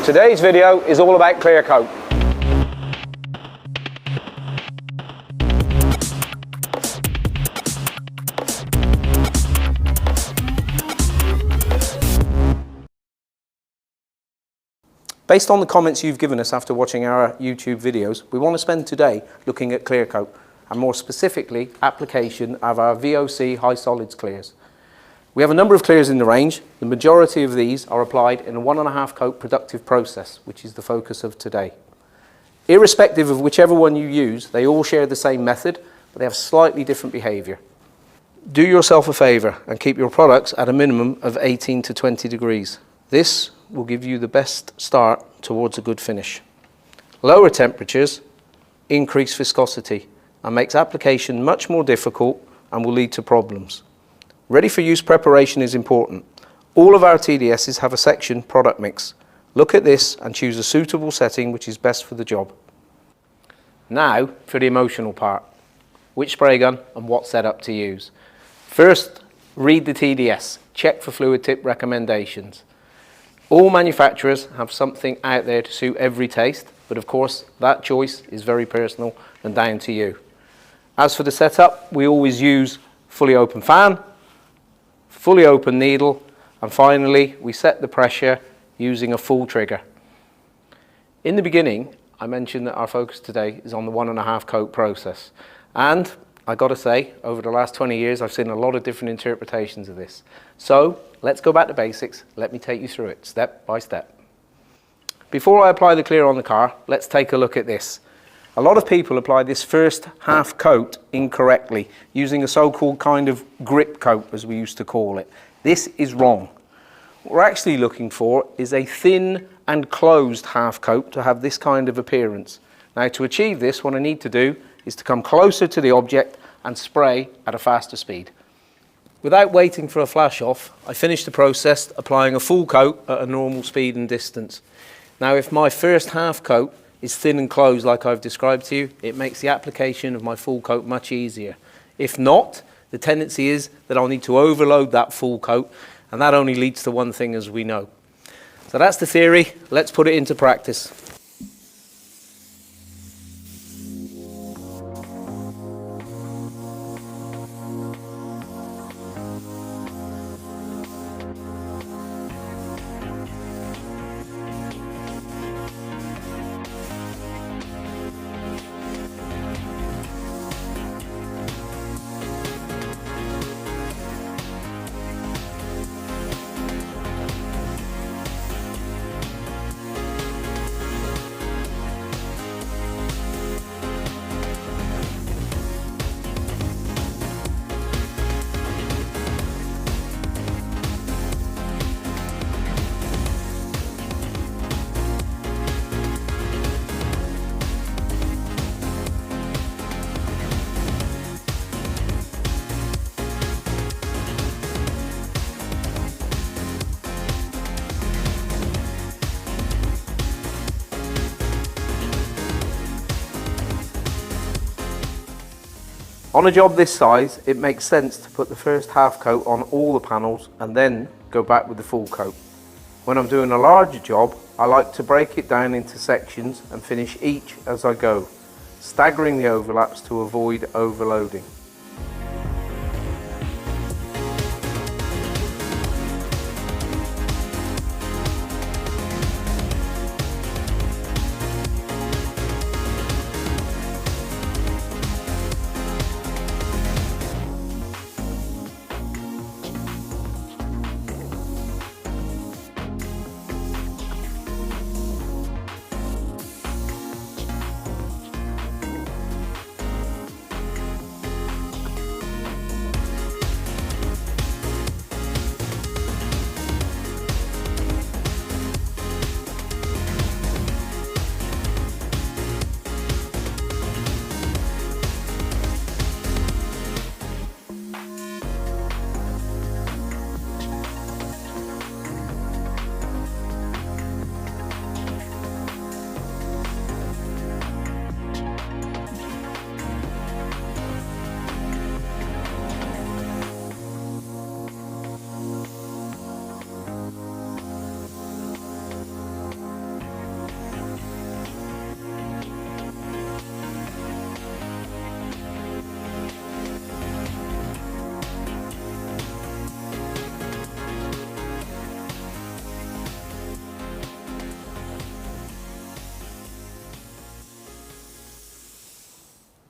Today's video is all about clear coat. Based on the comments you've given us after watching our YouTube videos, we want to spend today looking at clear coat, and more specifically, application of our VOC high solids clears. We have a number of clears in the range. The majority of these are applied in a 1.5 coat productive process, which is the focus of today. Irrespective of whichever one you use, they all share the same method, but they have slightly different behaviour. Do yourself a favour and keep your products at a minimum of 18 to 20 degrees. This will give you the best start towards a good finish. Lower temperatures increase viscosity and makes application much more difficult and will lead to problems. Ready for use preparation is important. All of our TDSs have a section product mix. Look at this and choose a suitable setting which is best for the job. Now for the emotional part. Which spray gun and what setup to use. First, read the TDS. Check for fluid tip recommendations. All manufacturers have something out there to suit every taste, but of course that choice is very personal and down to you. As for the setup, we always use fully open fan, fully open needle, and finally we set the pressure using a full trigger. In the beginning, I mentioned that our focus today is on the 1.5 coat process, and I got to say, over the last 20 years I've seen a lot of different interpretations of this. So let's go back to basics. Let me take you through it step by step. Before I apply the clear on the car, let's take a look at this. A lot of people apply this first half coat incorrectly, using a so-called kind of grip coat, as we used to call it. This is wrong. What we're actually looking for is a thin and closed half coat to have this kind of appearance. Now to achieve this, what I need to do is to come closer to the object and spray at a faster speed. Without waiting for a flash off, I finish the process applying a full coat at a normal speed and distance. Now if my first half coat is thin and closed like I've described to you, it makes the application of my full coat much easier. If not, the tendency is that I'll need to overload that full coat, and that only leads to one thing, as we know. So that's the theory. Let's put it into practice. On a job this size, it makes sense to put the first half coat on all the panels and then go back with the full coat. When I'm doing a larger job, I like to break it down into sections and finish each as I go, staggering the overlaps to avoid overloading.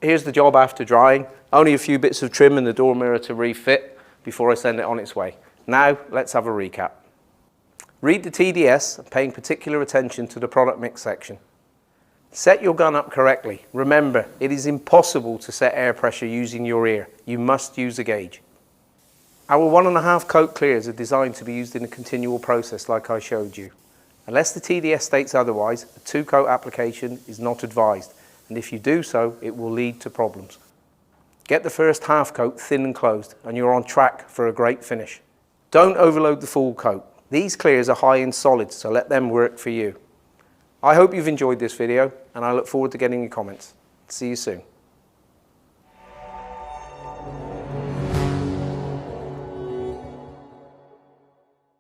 Here's the job after drying. Only a few bits of trim and the door mirror to refit before I send it on its way. Now, let's have a recap. Read the TDS, paying particular attention to the product mix section. Set your gun up correctly. Remember, it is impossible to set air pressure using your ear. You must use a gauge. Our 1.5 coat clears are designed to be used in a continual process like I showed you. Unless the TDS states otherwise, a 2-coat application is not advised, and if you do so, it will lead to problems. Get the first half coat thin and closed, and you're on track for a great finish. Don't overload the full coat. These clears are high in solids, so let them work for you. I hope you've enjoyed this video, and I look forward to getting your comments. See you soon.